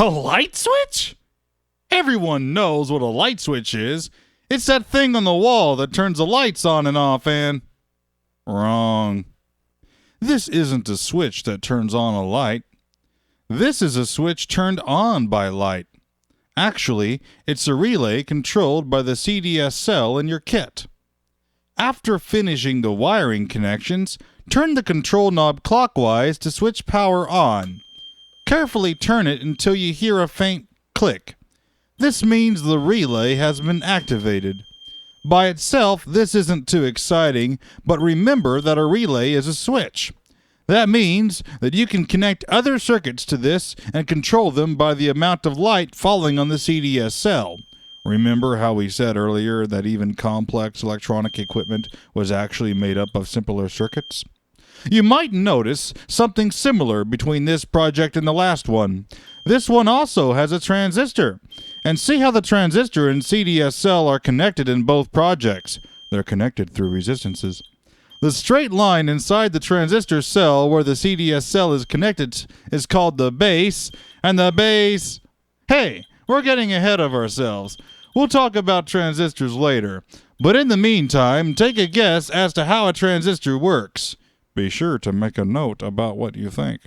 A light switch? Everyone knows what a light switch is. It's that thing on the wall that turns the lights on and off and... Wrong. This isn't a switch that turns on a light. This is a switch turned on by light. Actually, it's a relay controlled by the CDS cell in your kit. After finishing the wiring connections, turn the control knob clockwise to switch power on. Carefully turn it until you hear a faint click. This means the relay has been activated. By itself, this isn't too exciting, but remember that a relay is a switch. That means that you can connect other circuits to this and control them by the amount of light falling on the CDS cell. Remember how we said earlier that even complex electronic equipment was actually made up of simpler circuits? You might notice something similar between this project and the last one. This one also has a transistor. And see how the transistor and CDS cell are connected in both projects. They're connected through resistances. The straight line inside the transistor cell where the CDS cell is connected is called the base, and the base... Hey, we're getting ahead of ourselves. We'll talk about transistors later. But in the meantime, take a guess as to how a transistor works. Be sure to make a note about what you think.